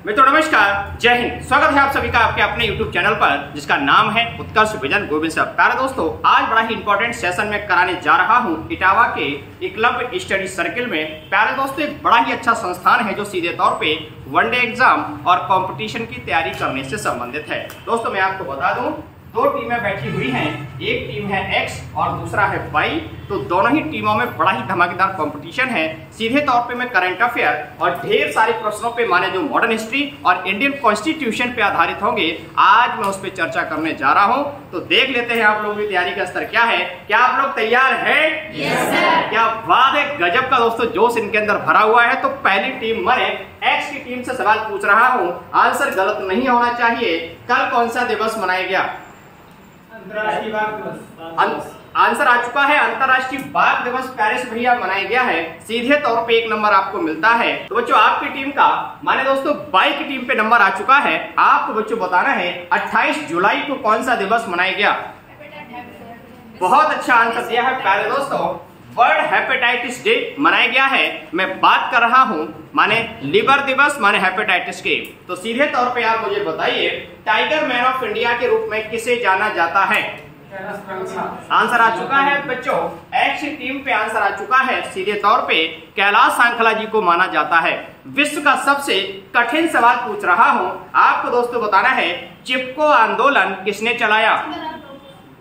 मित्रों नमस्कार, जय हिंद। स्वागत है आप सभी का आपके अपने YouTube चैनल पर जिसका नाम है उत्कर्ष विजन गोविंद साहब। प्यारे दोस्तों, आज बड़ा ही इंपॉर्टेंट सेशन में कराने जा रहा हूं इटावा के एकलव्य स्टडी सर्किल में। प्यारे दोस्तों, एक बड़ा ही अच्छा संस्थान है जो सीधे तौर पे वनडे एग्जाम और कंपटीशन की तैयारी करने से संबंधित है। दोस्तों मैं आपको बता दूं, दो टीमें बैठी हुई हैं, एक टीम है एक्स और दूसरा है वाई। तो दोनों ही टीमों में बड़ा ही धमाकेदार कंपटीशन है। सीधे तौर पे मैं करंट अफेयर और ढेर सारे प्रश्नों पे माने जो मॉडर्न हिस्ट्री और इंडियन कॉन्स्टिट्यूशन पे आधारित होंगे, आज मैं उस पर चर्चा करने जा रहा हूं। तो देख लेते हैं आप लोगों की तैयारी का स्तर क्या है। क्या आप लोग तैयार हैं? Yes sir. क्या बात है, गजब का दोस्तों जोश इनके अंदर भरा हुआ है। तो पहली टीम मैं एक्स की टीम से सवाल पूछ रहा हूँ, आंसर गलत नहीं होना चाहिए। कल कौन सा दिवस मनाया गया? अंतर्राष्ट्रीय बाघ दिवस। आंसर आ चुका है, अंतर्राष्ट्रीय बाघ दिवस पेरिस भैया मनाया गया है। सीधे तौर पे 1 नंबर आपको मिलता है। तो बच्चों आपकी टीम का माने दोस्तों बाई की टीम पे नंबर आ चुका है। आपको बच्चों बताना है 28 जुलाई को कौन सा दिवस मनाया गया। बहुत अच्छा आंसर दिया है प्यारे दोस्तों, वर्ल्ड हेपेटाइटिस डे मनाया गया है। मैं बात कर रहा हूं माने लिवर दिवस माने हेपेटाइटिस के। तो सीधे तौर पे आप मुझे बताइए, टाइगर मैन ऑफ इंडिया के रूप में किसे जाना जाता है? आंसर आ चुका है बच्चों, एक्स की टीम पे आंसर आ चुका है। सीधे तौर पे कैलाश सांखला जी को माना जाता है। विश्व का सबसे कठिन सवाल पूछ रहा हूं, आपको दोस्तों बताना है चिपको आंदोलन किसने चलाया?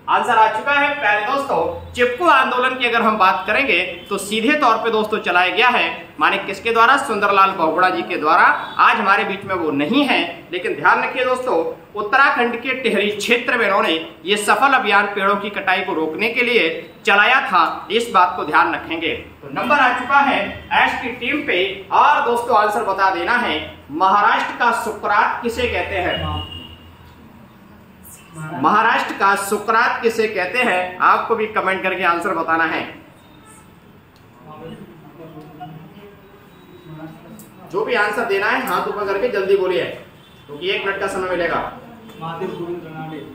आंसर आ चुका है प्यारे दोस्तों, चिपको आंदोलन की अगर हम बात करेंगे तो सीधे तौर पे दोस्तों चलाया गया है माने किसके द्वारा? सुंदरलाल बहुगुणा जी के द्वारा। आज हमारे बीच में वो नहीं है, लेकिन ध्यान रखिए दोस्तों, उत्तराखंड के टिहरी क्षेत्र में उन्होंने ये सफल अभियान पेड़ों की कटाई को रोकने के लिए चलाया था। इस बात को ध्यान रखेंगे। तो नंबर आ चुका है एस की टीम पे। और दोस्तों आंसर बता देना है, महाराष्ट्र का सुकरात किसे कहते हैं? महाराष्ट्र का सुकरात किसे कहते हैं? आपको भी कमेंट करके आंसर बताना है। जो भी आंसर देना है हाथ ऊपर करके जल्दी बोलिए, क्योंकि 1 मिनट का समय मिलेगा।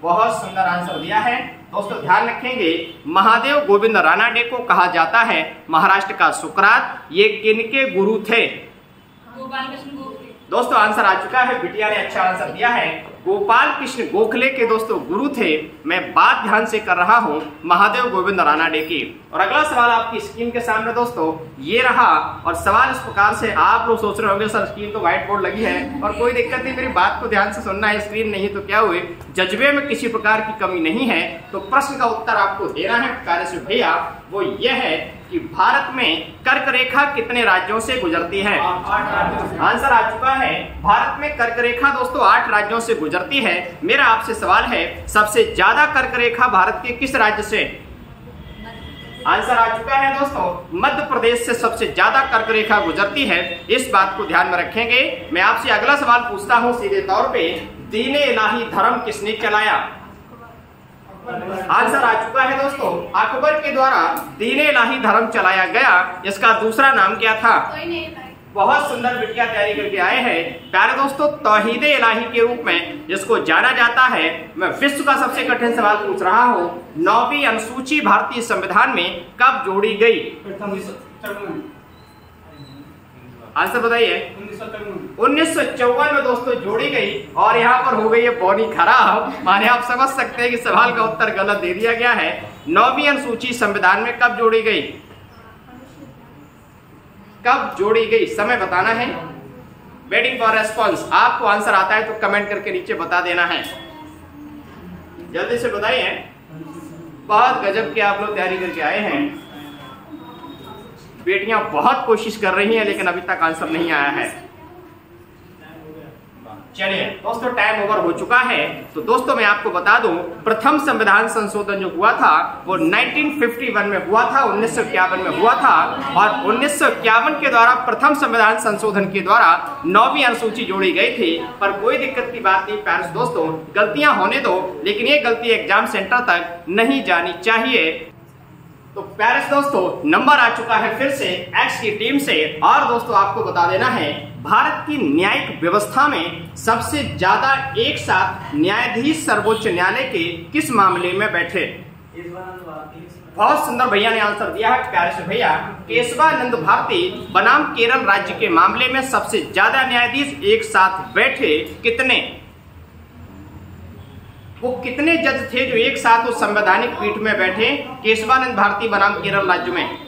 बहुत सुंदर आंसर दिया है दोस्तों, ध्यान रखेंगे। महादेव गोविंद रानाडे को कहा जाता है महाराष्ट्र का सुकरात। ये किनके गुरु थे? गोपाल कृष्ण गोखले। दोस्तों आंसर आ चुका है, बिटिया ने अच्छा आंसर दिया है। गोपाल कृष्ण गोखले के दोस्तों गुरु थे। मैं बात ध्यान से कर रहा हूं महादेव गोविंद रानाडे की। और अगला सवाल आपकी स्क्रीन के सामने दोस्तों ये रहा। और सवाल इस प्रकार से, आप लोग सोच रहे होंगे सर स्क्रीन तो व्हाइट बोर्ड लगी है, और कोई दिक्कत नहीं, मेरी बात को ध्यान से सुनना है। स्क्रीन नहीं तो क्या हुए, जज्बे में किसी प्रकार की कमी नहीं है। तो प्रश्न का उत्तर आपको देना है प्यारे से भैया, वो ये है कि भारत में कर्क रेखा कितने राज्यों से गुजरती है? 8 राज्यों से। आंसर आ चुका है, भारत में कर्क रेखा दोस्तों 8 राज्यों से गुजरती है। मेरा आपसे सवाल है, सबसे ज्यादा कर्क रेखा भारत के किस राज्य से? आंसर आ चुका है दोस्तों, मध्य प्रदेश से सबसे ज्यादा कर्क रेखा गुजरती है। इस बात को ध्यान में रखेंगे। मैं आपसे अगला सवाल पूछता हूं सीधे तौर पे, दीने इलाही धर्म किसने चलाया? आंसर आ चुका है दोस्तों, अकबर के द्वारा दीने इलाही धर्म चलाया गया। इसका दूसरा नाम क्या था? बहुत सुंदर बिटिया तैयारी करके आए हैं प्यारे दोस्तों, तौहीदे इलाही के रूप में जिसको जाना जाता है। मैं विश्व का सबसे कठिन सवाल पूछ रहा हूँ, 9वीं अनुसूची भारतीय संविधान में कब जोड़ी गई? आंसर बताइए। 1954 में दोस्तों जोड़ी गई। और यहाँ पर हो गई है बॉडी खराब, माने आप समझ सकते हैं कि सवाल का उत्तर गलत दे दिया गया है। 9वीं अनुसूची संविधान में कब जोड़ी गई? कब जोड़ी गई समय बताना है। Waiting for response. आपको आंसर आता है तो कमेंट करके नीचे बता देना है, जल्दी से बताइए। बहुत गजब के आप लोग तैयारी करके आए हैं। बेटियां बहुत कोशिश कर रही हैं, लेकिन अभी तक आंसर नहीं आया है। चलिए दोस्तों, टाइम ओवर हो चुका है। तो दोस्तों मैं आपको बता दूं, प्रथम संविधान संशोधन जो हुआ था वो 1951 में हुआ था, 1951 में हुआ था। और 1951 के द्वारा प्रथम संविधान संशोधन के द्वारा 9वीं अनुसूची जोड़ी गई थी। पर कोई दिक्कत की बात नहीं प्यारे दोस्तों, गलतियां होने दो, लेकिन ये गलती एग्जाम सेंटर तक नहीं जानी चाहिए। तो प्यारे दोस्तों नंबर आ चुका है फिर से एक्स की टीम से। और दोस्तों आपको बता देना है, भारत की न्यायिक व्यवस्था में सबसे ज्यादा एक साथ न्यायाधीश सर्वोच्च न्यायालय के किस मामले में बैठे? बहुत सुंदर भैया ने आंसर दिया है, प्यारे से भैया। केशवानंद भारती बनाम केरल राज्य के मामले में सबसे ज्यादा न्यायाधीश एक साथ बैठे कितने? वो कितने जज थे जो एक साथ उस संवैधानिक पीठ में बैठे केशवानंद भारती बनाम केरल राज्य में?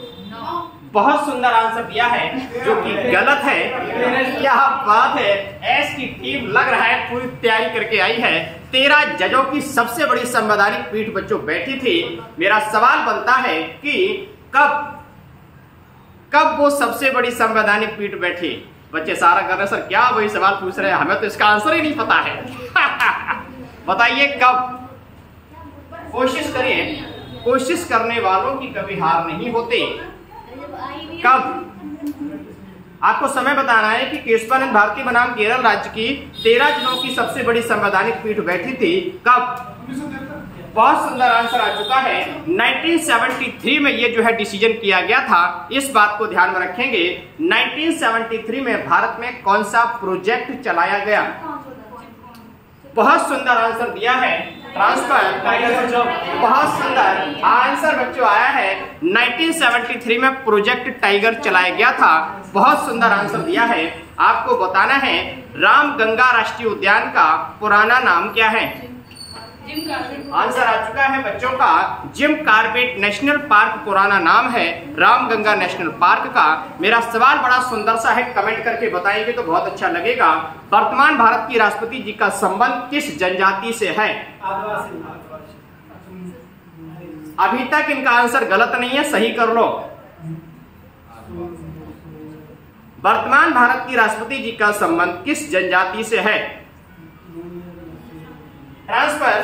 बहुत सुंदर आंसर दिया है जो कि गलत है। क्या बात है, एस की टीम लग रहा है पूरी तैयारी करके आई है। 13 जजों की सबसे बड़ी संवैधानिक पीठ बच्चों बैठी थी। मेरा सवाल बनता है कि कब वो सबसे बड़ी संवैधानिक पीठ बैठी? बच्चे सारा कर रहे सर क्या वही सवाल पूछ रहे हैं, हमें तो इसका आंसर ही नहीं पता है। बताइए कब? कोशिश करिए, कोशिश करने वालों की कभी हार नहीं होती। कब? आपको समय बताना है कि केशवानंद भारती बनाम केरल राज्य की 13 जजों की सबसे बड़ी संवैधानिक पीठ बैठी थी। कब? बहुत सुंदर आंसर आ चुका है। 1973 में ये जो है डिसीजन किया गया था। इस बात को ध्यान में रखेंगे। 1973 में भारत में कौन सा प्रोजेक्ट चलाया गया? बहुत सुंदर आंसर दिया है, ट्रांसफर। बहुत सुंदर आंसर बच्चों आया है। 1973 में प्रोजेक्ट टाइगर चलाया गया था। बहुत सुंदर आंसर दिया है। आपको बताना है रामगंगा राष्ट्रीय उद्यान का पुराना नाम क्या है? आंसर आ चुका है बच्चों का, जिम कॉर्बेट नेशनल पार्क पुराना नाम है रामगंगा नेशनल पार्क का। मेरा सवाल बड़ा सुंदर सा है, कमेंट करके बताएंगे तो बहुत अच्छा लगेगा। वर्तमान भारत की राष्ट्रपति जी का संबंध किस जनजाति से है? अभी तक इनका आंसर गलत नहीं है, सही कर लो। वर्तमान भारत की राष्ट्रपति जी का संबंध किस जनजाति से है? ट्रांसफर।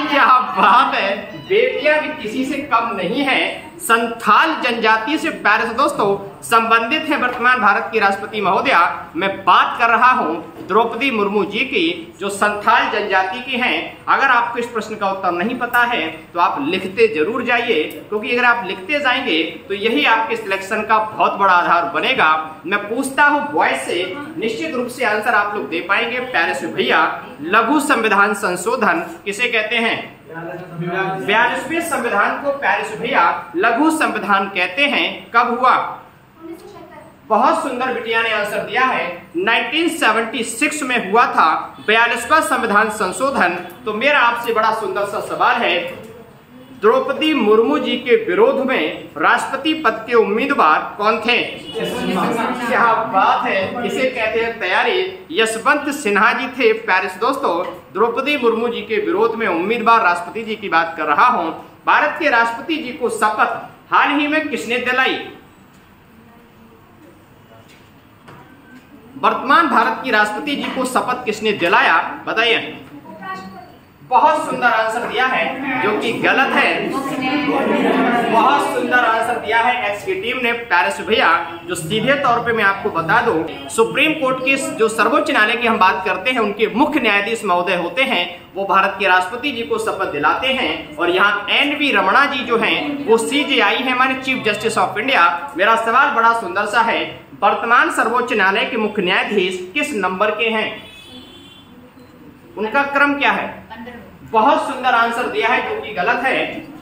क्या बात है, बेटियां भी किसी से कम नहीं है। संथाल जनजाति से प्यारे से दोस्तों संबंधित है वर्तमान भारत की राष्ट्रपति महोदया। मैं बात कर रहा हूं द्रौपदी मुर्मू जी की, जो संथाल जनजाति की हैं। अगर आपको इस प्रश्न का उत्तर नहीं पता है तो आप लिखते जरूर जाइए, क्योंकि अगर आप लिखते जाएंगे तो यही आपके सिलेक्शन का बहुत बड़ा आधार बनेगा। मैं पूछता हूं वॉइस से, निश्चित रूप से आंसर आप लोग दे पाएंगे प्यारे से भैया। लघु संविधान संशोधन किसे कहते हैं? 42वें संविधान को प्यारे से भैया लघु संविधान कहते हैं। कब हुआ? बहुत सुंदर बिटिया ने आंसर दिया है, 1976 में हुआ था 42वां संविधान संशोधन। तो मेरा आपसे बड़ा सुंदर सा सवाल है, द्रौपदी मुर्मू जी के विरोध में राष्ट्रपति पद के उम्मीदवार कौन थे? क्या बात है, इसे कहते हैं तैयारी। यशवंत सिन्हा जी थे प्यारे दोस्तों। द्रौपदी मुर्मू जी के विरोध में उम्मीदवार राष्ट्रपति जी की बात कर रहा हूं। भारत के राष्ट्रपति जी को शपथ हाल ही में किसने दिलाई? वर्तमान भारत की राष्ट्रपति जी को शपथ किसने दिलाया? बताइए। बहुत सुंदर आंसर दिया है जो कि गलत है। बहुत सुंदर आंसर दिया है एक्स की टीम ने प्यारे से भैया। जो सीधे तौर पे मैं आपको बता दूं, सुप्रीम कोर्ट के जो सर्वोच्च न्यायालय की हम बात करते हैं, उनके मुख्य न्यायाधीश महोदय होते हैं, वो भारत के राष्ट्रपति जी को शपथ दिलाते हैं। और यहाँ NV रमणा जी जो हैं वो CJI है, माने चीफ जस्टिस ऑफ इंडिया। मेरा सवाल बड़ा सुंदर सा है, वर्तमान सर्वोच्च न्यायालय के मुख्य न्यायाधीश किस नंबर के हैं? उनका क्रम क्या है? बहुत सुंदर आंसर दिया है जो कि गलत है।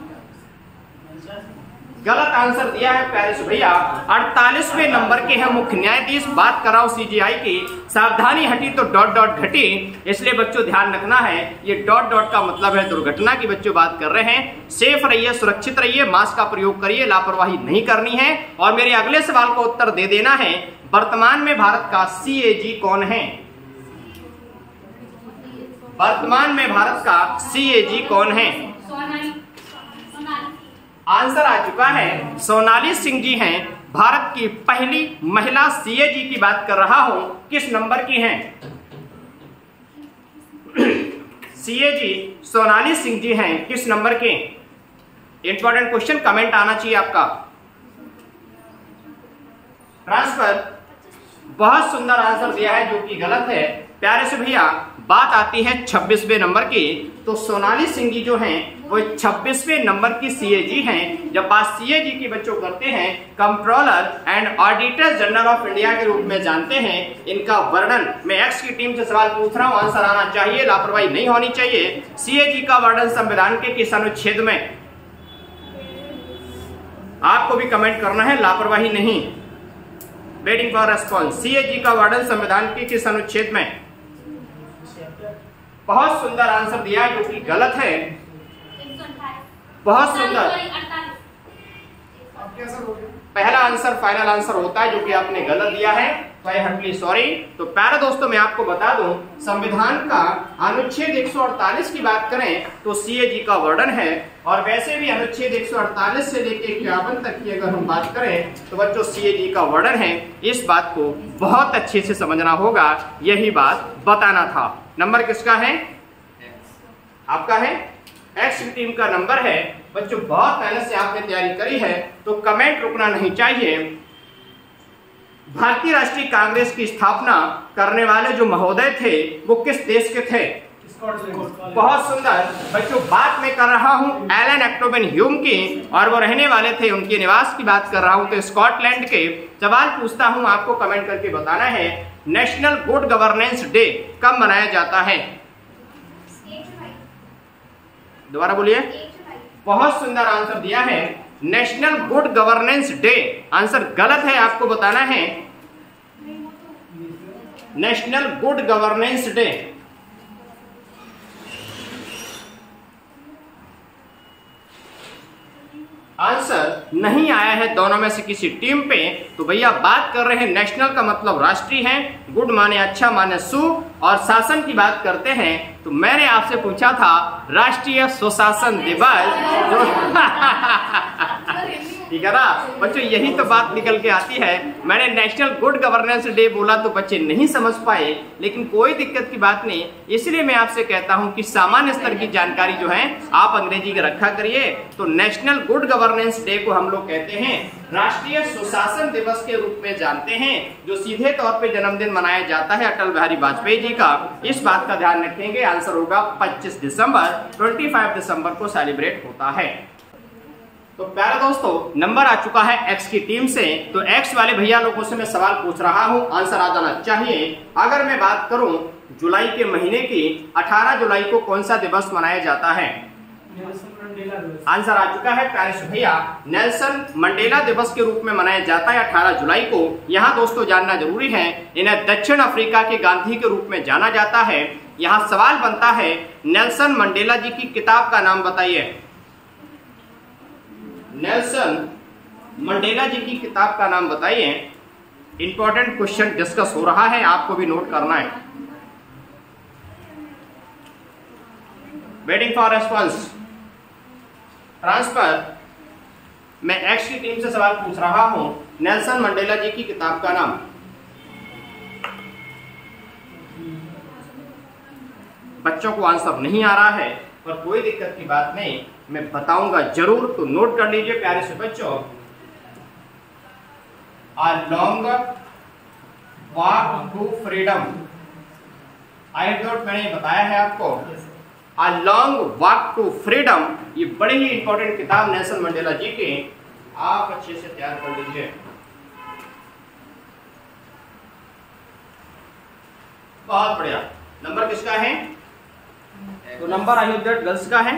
गलत आंसर दिया है प्यारे से भैया। 48वें नंबर के हैं मुख्य न्यायाधीश। बात कर रहा हूं CJI की। सावधानी हटी तो डॉट डॉट घटी, इसलिए बच्चों ध्यान रखना है, ये डॉट डॉट का मतलब है दुर्घटना की बच्चों बात कर रहे हैं। सेफ रहिए, सुरक्षित रहिए, मास्क का प्रयोग करिए, लापरवाही नहीं करनी है। और मेरे अगले सवाल का उत्तर दे देना है, वर्तमान में भारत का CAG कौन है? वर्तमान में भारत का CAG कौन है? आंसर आ चुका है, सोनाली सिंह जी हैं। भारत की पहली महिला CAG की बात कर रहा हूं। किस नंबर की हैं? CAG सोनाली सिंह जी हैं। किस नंबर के? इंपॉर्टेंट क्वेश्चन, कमेंट आना चाहिए आपका। ट्रांसफर। बहुत सुंदर आंसर दिया है जो कि गलत है प्यारे से भैया। बात आती है 26वें नंबर की, तो सोनाली सिंह जी जो हैं वो 26वें नंबर की CAG हैं। जब बात CAG की बच्चों करते हैं, controller and auditor general of India के रूप में जानते हैं। इनका वर्णन, मैं एक्स की टीम से सवाल पूछ रहा हूं, आंसर आना चाहिए, लापरवाही नहीं होनी चाहिए। CAG का वर्णन संविधान के किस अनुच्छेद में? आपको भी कमेंट करना है, लापरवाही नहीं। Waiting for response. सीएजी का वर्णन संविधान के किस अनुच्छेद में? बहुत सुंदर आंसर दिया जो कि गलत है। बहुत सुंदर। पहला आंसर फाइनल आंसर होता है जो कि आपने गलत दिया है, तो आई हर्टली सॉरी। तो प्यारे दोस्तों मैं आपको बता दूं, संविधान का अनुच्छेद 148 की बात करें तो सीएजी का वर्णन है, और वैसे भी अनुच्छेद 148 से लेकर 51 तक की अगर हम बात करें तो बच्चों सीएजी का वर्णन है। इस बात को बहुत अच्छे से समझना होगा, यही बात बताना था। नंबर किसका है? आपका है। एक्स की टीम का नंबर है। बच्चों बहुत मेहनत से आपने तैयारी करी है, तो कमेंट रुकना नहीं चाहिए। भारतीय राष्ट्रीय कांग्रेस की स्थापना करने वाले जो महोदय थे वो किस देश के थे? बहुत सुंदर। बच्चों बात मैं कर रहा हूं एलन एक्टोबिन ह्यूम की, और वो रहने वाले थे, उनके निवास की बात कर रहा हूं तो स्कॉटलैंड के। सवाल पूछता हूं, आपको कमेंट करके बताना है, नेशनल गुड गवर्नेंस डे कब मनाया जाता है? दोबारा बोलिए। बहुत सुंदर आंसर दिया है, national good governance day. Answer गलत है, आपको बताना है national good governance day. Answer नहीं आया है दोनों में से किसी टीम पे, तो भैया बात कर रहे हैं नेशनल का मतलब राष्ट्रीय है, गुड माने अच्छा माने सु, और शासन की बात करते हैं तो मैंने आपसे पूछा था राष्ट्रीय सुशासन दिवस जो ठीक है ना बच्चों, यही तो बात निकल के आती है। मैंने नेशनल गुड गवर्नेंस डे बोला तो बच्चे नहीं समझ पाए, लेकिन कोई दिक्कत की बात नहीं। इसलिए मैं आपसे कहता हूं कि सामान्य स्तर की जानकारी जो है आप अंग्रेजी का रखा करिए। तो नेशनल गुड गवर्नेंस डे को हम लोग कहते हैं राष्ट्रीय सुशासन दिवस के रूप में जानते हैं, जो सीधे तौर पे जन्मदिन मनाया जाता है अटल बिहारी वाजपेयी जी का। इस बात का ध्यान रखेंगे। आंसर होगा 25 दिसंबर। 25 दिसंबर को सेलिब्रेट होता है। तो प्यारे दोस्तों नंबर आ चुका है एक्स की टीम से, तो एक्स वाले भैया लोगों से मैं सवाल पूछ रहा हूं, आंसर आ जाना चाहिए। अगर मैं बात करूं जुलाई के महीने की, 18 जुलाई को कौन सा दिवस मनाया जाता है? आंसर आ चुका है प्यारे से भैया, नेल्सन मंडेला दिवस के रूप में मनाया जाता है 18 जुलाई को। यहाँ दोस्तों जानना जरूरी है, इन्हें दक्षिण अफ्रीका के गांधी के रूप में जाना जाता है। यहाँ सवाल बनता है नेल्सन मंडेला जी की किताब का नाम बताइए। नेल्सन मंडेला जी की किताब का नाम बताइए। इंपॉर्टेंट क्वेश्चन डिस्कस हो रहा है, आपको भी नोट करना है। Waiting for response. ट्रांसफर। मैं एक्स की टीम से सवाल पूछ रहा हूं, नेल्सन मंडेला जी की किताब का नाम। बच्चों को आंसर नहीं आ रहा है, पर कोई दिक्कत की बात नहीं, मैं बताऊंगा जरूर, तो नोट कर लीजिए प्यारे से बच्चों। A long walk to freedom। I don't मैंने बताया है आपको। A long walk to freedom, ये बड़ी ही इंपॉर्टेंट किताब नेल्सन मंडेला जी की, आप अच्छे से तैयार कर लीजिए। बहुत बढ़िया। नंबर किसका है? तो number I hope that girls का है।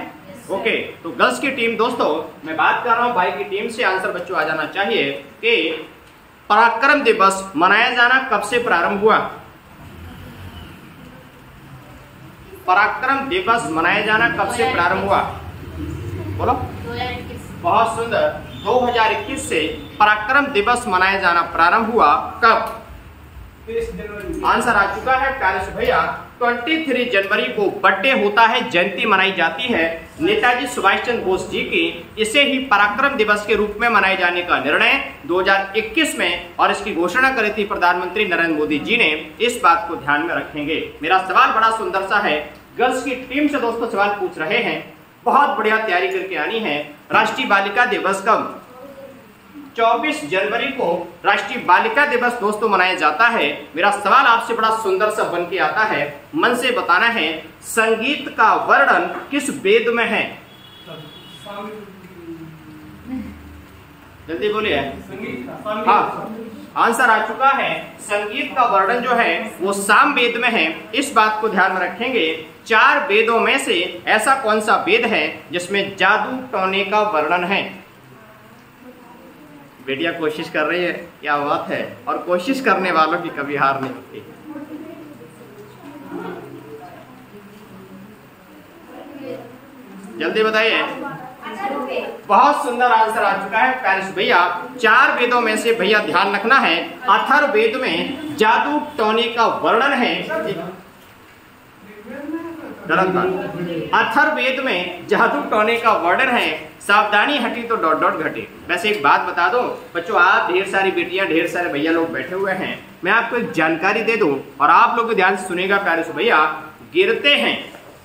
ओके तो गर्ल्स की टीम दोस्तों मैं बात कर रहा हूं भाई की टीम से। आंसर बच्चों आ जाना चाहिए कि पराक्रम दिवस मनाया जाना कब से प्रारंभ हुआ? पराक्रम दिवस मनाया जाना कब से प्रारंभ हुआ? बोलो। 2021। बहुत सुंदर। 2021 से पराक्रम दिवस मनाया जाना प्रारंभ हुआ। कब? 30 जनवरी। आंसर आ चुका है प्यारे से भैया, 23 जनवरी को बर्थडे होता है, जयंती मनाई जाती है नेताजी सुभाष चंद्र बोस जी की। इसे ही पराक्रम दिवस के रूप में मनाए जाने का निर्णय 2021 में, और इसकी घोषणा करी थी प्रधानमंत्री नरेंद्र मोदी जी ने। इस बात को ध्यान में रखेंगे। मेरा सवाल बड़ा सुंदर सा है, गर्ल्स की टीम से दोस्तों सवाल पूछ रहे हैं, बहुत बढ़िया तैयारी करके आनी है। राष्ट्रीय बालिका दिवस कब? 24 जनवरी को राष्ट्रीय बालिका दिवस दोस्तों मनाया जाता है। मेरा सवाल आपसे बड़ा सुंदर सा बन के आता है, मन से बताना है, संगीत का वर्णन किस वेद में है? जल्दी बोलिए। हाँ आंसर आ चुका है, संगीत का वर्णन जो है वो साम वेद में है। इस बात को ध्यान में रखेंगे। 4 वेदों में से ऐसा कौन सा वेद है जिसमें जादू टोने का वर्णन है? बेटियां कोशिश कर रही है, क्या बात है। और कोशिश करने वालों की कभी हार नहीं होती। जल्दी बताइए। बहुत सुंदर आंसर आ चुका है प्यारे भैया। 4 वेदों में से भैया ध्यान रखना है, अथर्ववेद में जादू टोने का वर्णन है। गलत बात, अथर्ववेद में जादू टोने का वर्णन है, सावधानी हटी तो डॉट डॉट घटे। वैसे एक बात बता दो बच्चों, आप ढेर सारी बेटियां ढेर सारे भैया लोग बैठे हुए हैं, मैं आपको एक जानकारी दे दूं और आप लोग ध्यान से सुनेगा प्यारे भैया। गिरते हैं,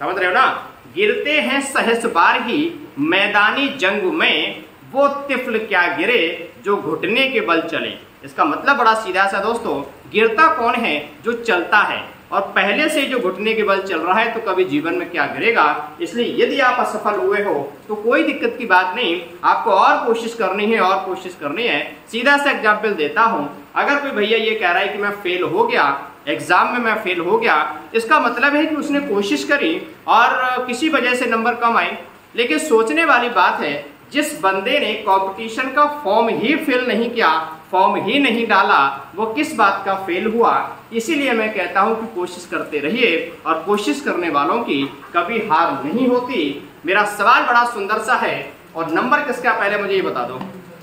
समझ रहे हो ना, गिरते हैं सहस बार ही मैदानी जंग में, वो तिफल क्या गिरे जो घुटने के बल चले। इसका मतलब बड़ा सीधा सा दोस्तों, गिरता कौन है? जो चलता है, और पहले से जो घुटने के बल चल रहा है तो कभी जीवन में क्या गिरेगा। इसलिए यदि आप असफल हुए हो तो कोई दिक्कत की बात नहीं, आपको और कोशिश करनी है और कोशिश करनी है। सीधा सा एग्जाम्पल देता हूं, अगर कोई भैया ये कह रहा है कि मैं फेल हो गया, एग्जाम में मैं फेल हो गया, इसका मतलब है कि उसने कोशिश करी और किसी वजह से नंबर कम आए। लेकिन सोचने वाली बात है, जिस बंदे ने कंपटीशन का फॉर्म ही फिल नहीं किया, फॉर्म ही नहीं डाला, वो किस बात का फेल हुआ। इसीलिए मैं कहता हूं कि कोशिश करते रहिए और कोशिश करने वालों की कभी हार नहीं होती। मेरा सवाल बड़ा सुंदर सा है, और नंबर किसका पहले मुझे ये बता दो।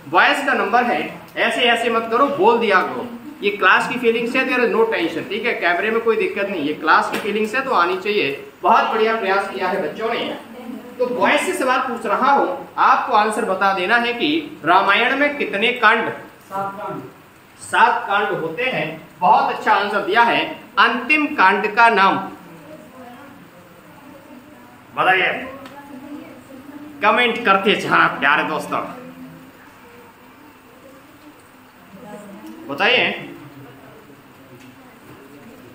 बॉयज का नंबर है, ऐसे ऐसे मत करो, बोल दिया करो। ये क्लास की फीलिंग्स है, देयर इज नो टेंशन, ठीक है, कैमरे में कोई दिक्कत नहीं, ये क्लास की फीलिंग्स है तो आनी चाहिए। बहुत बढ़िया प्रयास किया है बच्चों ने। तो बॉयज से सवाल पूछ रहा हूं, आपको आंसर बता देना है कि रामायण में कितने कांड? 7 कांड होते हैं। बहुत अच्छा आंसर दिया है। अंतिम कांड का नाम बताइए, कमेंट करते जाना प्यारे दोस्तों, बताइए।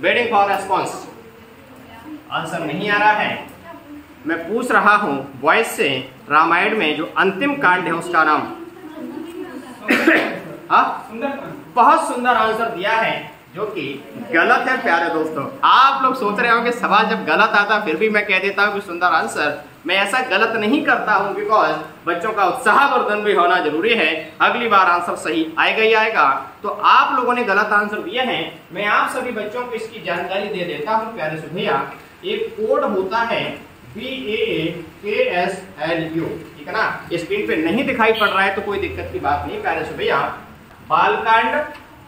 Waiting for response. आंसर नहीं आ रहा है। मैं पूछ रहा हूं बॉयज से, रामायण में जो अंतिम कांड है उसका नाम। बहुत सुंदर आंसर दिया है, जो कि गलत है प्यारे दोस्तों। आप लोग सोच रहे होंगे सवाल जब गलत आता फिर भी मैं कह देता हूं कि सुंदर आंसर। मैं ऐसा गलत नहीं करता हूं, बिकॉज बच्चों का उत्साहवर्धन भी होना जरूरी है। अगली बार आंसर सही आएगा ही आएगा। तो आप लोगों ने गलत आंसर दिए हैं, मैं आप सभी बच्चों को इसकी जानकारी दे देता हूं प्यारे से भैया। एक कोड होता है BAAKSLU, ठीक है ना, स्क्रीन पे नहीं दिखाई पड़ रहा है तो कोई दिक्कत की बात नहीं प्यारे से भैया। बालकांड,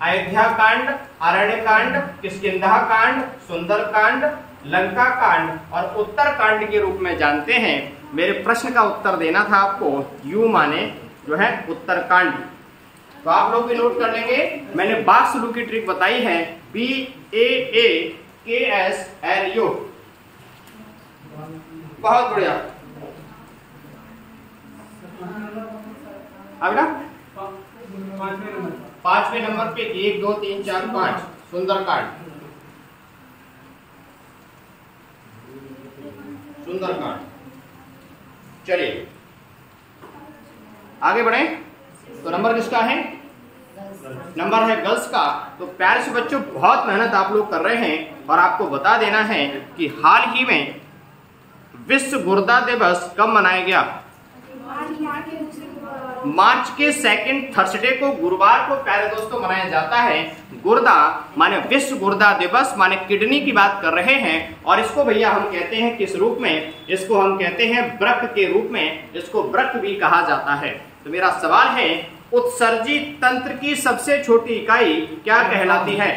अयोध्या कांड, अरण्य कांड, किष्किंधा कांड, सुंदर कांड, लंका कांड और उत्तर कांड के रूप में जानते हैं। मेरे प्रश्न का उत्तर देना था आपको, यू माने जो है उत्तर कांड। तो आप लोग भी नोट कर लेंगे, मैंने बाक्सलू की ट्रिक बताई है, BAAKSLU। बहुत बढ़िया। अब ना 5वें नंबर पे 1 2 3 4 5 सुंदरकांड। सुंदरकांड, चलिए आगे बढ़े। तो नंबर किसका है? नंबर है गर्ल्स का। तो प्यारे से बच्चों, बहुत मेहनत आप लोग कर रहे हैं और आपको बता देना है कि हाल ही में विश्व गुर्दा दिवस कब मनाया गया? मार्च के 2nd थर्सडे को, गुरुवार को प्यारे दोस्तों मनाया जाता है। गुर्दा माने विश्व गुर्दा दिवस माने किडनी की बात कर रहे हैं। और इसको भैया हम कहते हैं किस रूप में? इसको हम कहते हैं वृक्क के रूप में, इसको वृक्क भी कहा जाता है। तो मेरा सवाल है, उत्सर्जी तंत्र की सबसे छोटी इकाई क्या कहलाती है?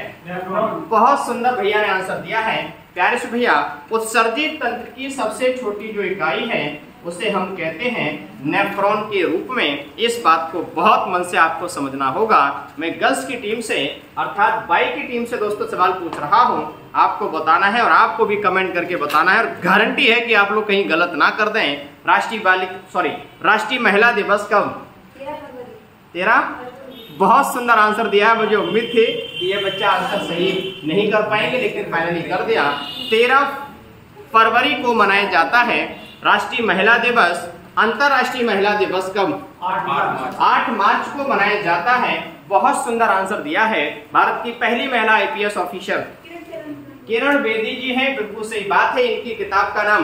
बहुत सुंदर भैया ने आंसर दिया है प्यारे से भैया। उत्सर्जी तंत्र की सबसे छोटी जो इकाई है उसे हम कहते हैं नेफ्रॉन के रूप में। इस बात को बहुत मन से आपको समझना होगा। मैं गर्ल्स की टीम से अर्थात बाई की टीम से दोस्तों सवाल पूछ रहा हूं, आपको बताना है और आपको भी कमेंट करके बताना है, और गारंटी है कि आप लोग कहीं गलत ना कर दें। राष्ट्रीय महिला दिवस कब? 13। बहुत सुंदर आंसर दिया है। मुझे उम्मीद थी कि ये बच्चा आंसर सही नहीं कर पाएंगे, लेकिन फाइनली कर दिया। 13 फरवरी को मनाया जाता है राष्ट्रीय महिला दिवस। अंतरराष्ट्रीय महिला दिवस कब? 8 मार्च को मनाया जाता है। बहुत सुंदर आंसर दिया है। भारत की पहली महिला IPS ऑफिसर किरण बेदी जी हैं, बिल्कुल सही बात है। इनकी किताब का नाम,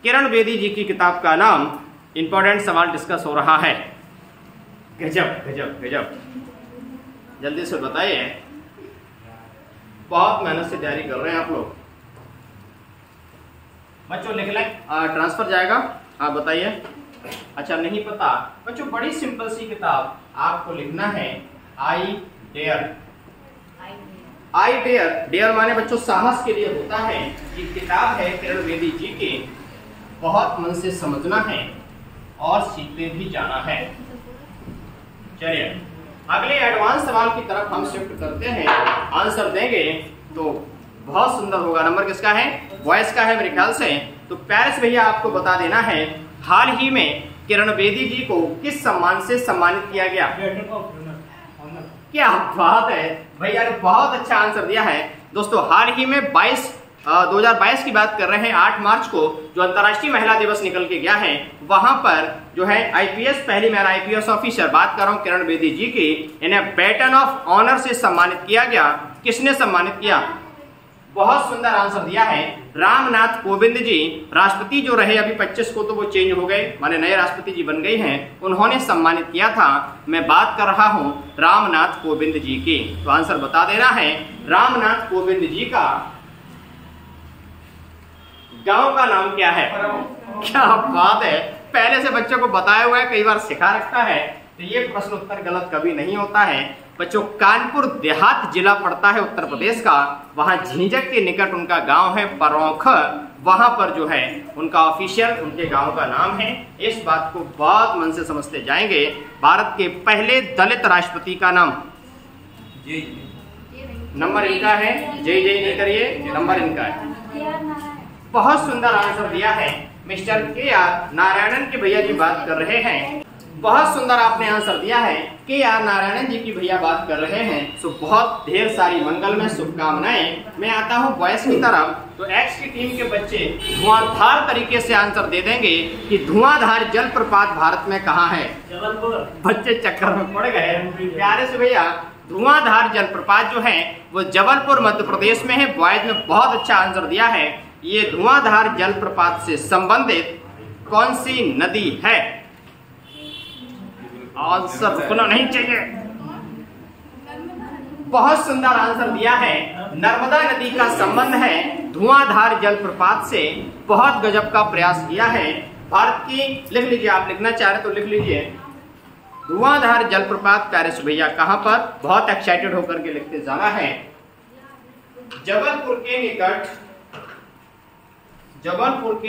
किरण बेदी जी की किताब का नाम, इंपॉर्टेंट सवाल डिस्कस हो रहा है। गजब गजब गजब, जल्दी से बताइए। बहुत मेहनत से तैयारी कर रहे हैं आप लोग। बच्चों लिख लें, ट्रांसफर जाएगा। आप बताइए। अच्छा नहीं पता बच्चों, बड़ी सिंपल सी किताब आपको लिखना है, I dare. I dare, dare माने बच्चों साहस के लिए होता है। ये किताब है किरण बेदी जी की, बहुत मन से समझना है और सीखते भी जाना है। चलिए अगले एडवांस सवाल की तरफ हम शिफ्ट करते हैं। आंसर देंगे तो बहुत सुंदर होगा। नंबर किसका है? वॉइस का है मेरे ख्याल से। तो प्यारेस भैया आपको बता देना है, हाल ही में किरण बेदी जी को किस सम्मान से सम्मानित किया गया? क्या बात है भैया ने बहुत अच्छा आंसर दिया है। दोस्तों हाल ही में 2022 की बात कर रहे हैं, 8 मार्च को जो अंतर्राष्ट्रीय महिला दिवस निकल के गया है, वहां पर जो है आईपीएस, पहली महिला आईपीएस ऑफिसर, बात कर रहा हूं किरण बेदी जी की, इन्हें बैटन ऑफ ऑनर से सम्मानित किया गया। किसने सम्मानित किया? बहुत सुंदर आंसर दिया है, रामनाथ कोविंद जी। राष्ट्रपति जो रहे अभी 25 को तो वो चेंज हो गए, माने नए राष्ट्रपति जी बन गए हैं, उन्होंने सम्मानित किया था। मैं बात कर रहा हूं रामनाथ कोविंद जी की। तो आंसर बता देना है, रामनाथ कोविंद जी का गांव का नाम क्या है? क्या बात है, पहले से बच्चों को बताया हुआ है, कई बार सिखा रखा है, तो ये प्रश्न उत्तर गलत कभी नहीं होता है। बच्चों कानपुर देहात जिला पड़ता है उत्तर प्रदेश का, वहां झिंझक के निकट उनका गांव है परौख, वहां पर जो है उनका ऑफिशियल उनके गांव का नाम है। इस बात को बहुत मन से समझते जाएंगे। भारत के पहले दलित राष्ट्रपति का नाम? नंबर इनका है, जय जय नहीं करिए, नंबर इनका है। बहुत सुंदर आंसर दिया है मिस्टर के.आर. नारायणन के भैया जी बात कर रहे हैं। बहुत सुंदर आपने आंसर दिया है, के.आर. नारायणन जी की भैया बात कर रहे हैं। सो बहुत ढेर सारी मंगल में शुभकामनाएं। मैं आता हूं बॉयज की तरफ। तो एक्स की टीम के बच्चे धुआंधार तरीके से आंसर दे देंगे कि धुआंधार जलप्रपात भारत में कहाँ है? जबलपुर। बच्चे चक्कर में पड़ गए प्यारे से भैया। धुआंधार जलप्रपात जो है वो जबलपुर मध्य प्रदेश में है। बॉयज ने बहुत अच्छा आंसर दिया है। ये धुआंधार जलप्रपात से संबंधित कौन सी नदी है? आंसर रुकना नहीं चाहिए। बहुत सुंदर आंसर दिया है, नर्मदा नदी का संबंध है धुआंधार जलप्रपात से। बहुत गजब का प्रयास किया है। भारत की, लिख लीजिए, आप लिखना चाह रहे तो लिख लीजिए। धुआंधार जलप्रपात प्यारे भैया कहां पर? बहुत एक्साइटेड होकर के लिखते जाना है। जबलपुर के